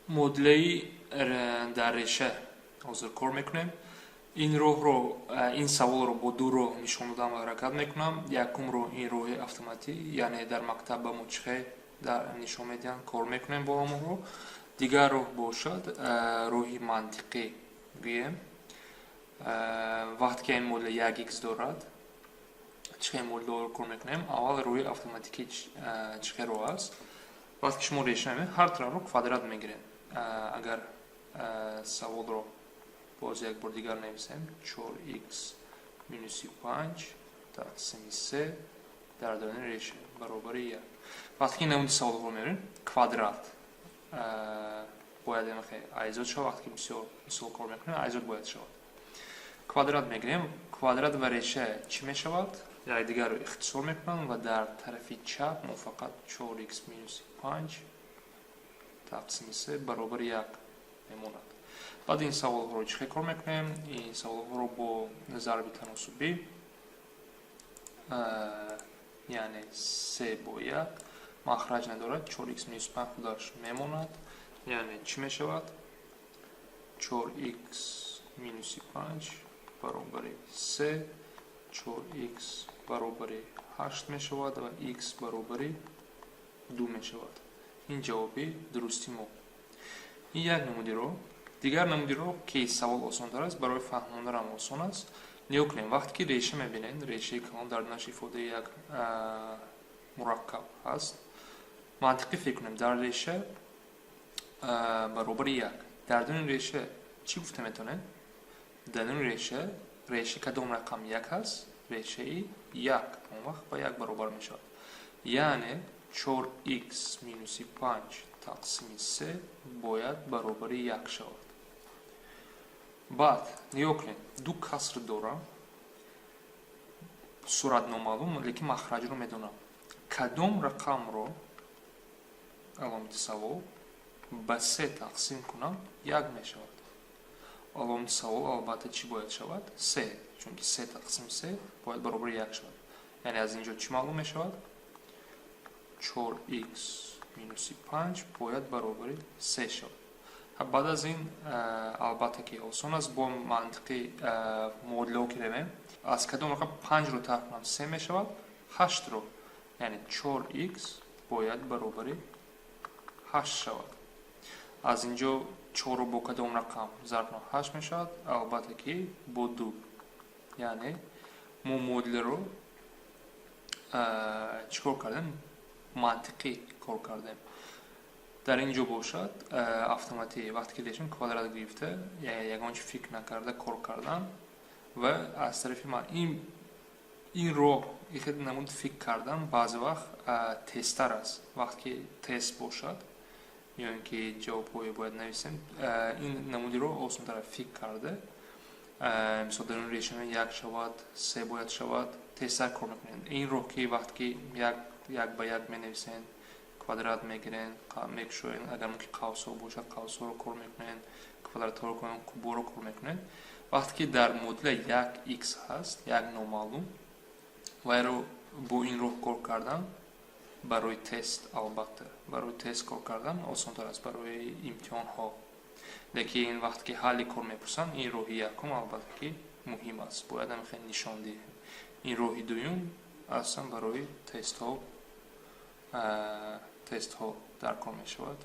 مدلی در رشته حاضر کار میکنیم. این راه رو این سوال رو با دو راه نشون دادم و حرکت میکنم. یکم رو این راه اتوماتی، یعنی در مکتب با مچخه در نشون میدن کار میکنیم با همون رو. دیگر راه باشد راهی منطقی گویم. وقتی که این مدل یک ایکس دارد چه مدل رو کار میکنیم؟ اول روی اتوماتیکی چه راه است؟ وقتی که شما ریشه می‌کنید هر طرف رو کوادرات میگیریم. اگر سوال رو باز یک بار دیگر نویسیم 4x minus 5 تقسیم 3 در درون ریشه برابر 1. وقتی که نمود سوال رو می‌بینیم کوادرات باید ایزاد شود. وقتی که مثال کار می‌کنیم ایزاد باید شود. کوادرات میگیریم. کوادرات و ریشه چی میشود؟ یا دیگر رو اختصار میکنم و در طرف چپ ما فقط 4x minus 5 تقسیم 3 برابر 1 میموند. بعد این سوال رو چه کار میکنیم؟ این سوال رو با ضرب تناسبی یعنی 3 با 1 مخرج ندارد. 4x minus 5 خودش میموند. یعنی چی میشود؟ 4x minus 5 برابر 3 4x برابر 8 می شود و x برابر 2 می شود. این جوابی درستی ما. این یک نمودی رو. دیگر نمودی رو که سوال آسان تر است برای فهماندن هم آسان است. نگاه کنیم وقتی که ریشه می بینید ریشه کلان در نش ifade یک مرکب هست. منطقی فکر کنیم در ریشه برابر 1 در دون ریشه چی گفته میتونه؟ در دون ریشه کدام رقم 1 هست؟ ریشه 1 اون وقت با 1 برابر می شود. یعنی 4x minus 5 تقسیم 3 باید برابر 1 شود. بعد نگاه کنید دو کسر دارم صورت نامعلوم لیکن مخرج رو میدونم. کدام رقم رو علامت سوال به 3 تقسیم کنم 1 می شود. علامت سوال البته چی باید شود؟ 3 چون که 3 تقسیم 3 باید برابر 1 شود. یعنی از اینجا چی معلوم می شود؟ 4x minus 5 باید برابر 3 شود. بعد از این البته که آسان است با منطقی مدل که داریم از کدام رقم 5 رو ترک کنم 3 می شود 8 رو. یعنی 4x باید برابر 8 شود. از اینجا 4 رو با کدام رقم ضرب کنم 8 می شود البته که با 2. یعنی ما مدل رو چیکار کردیم؟ منطقی کار کردیم. در اینجا باشد اتوماتی وقتی که دیشم کوادرات گرفته یگانچه فکر نکرده کار کردن و از طرف من این رو خیلی نمود فکر کردن بعضی وقت تستر است. وقتی که تست باشد یا اینکه جواب باید نویسیم این نمودی رو آسان تر فکر کرده. مثلا در اون ریشه 1 شود 3 باید شود تستر کار میکنین. این رو که وقتی که یک به یک می نویسین کوادرات میگیرین میکشوین اگر ممکن قوس ها باشد قوس ها رو کار میکنین کوادرات ها رو کنین کوب رو کار میکنین. وقتی که در مدل یک x هست یک نامعلوم و رو با این رو کار کردن برای تست البته برای تست کار کردن آسان تر است برای امتحان ها. لیکن این وقتی که حل کار میپرسن این روحی یکم البته که مهم است باید هم خیلی نشان دهیم. این روحی دوم اصلا برای تست ها در کار می شود.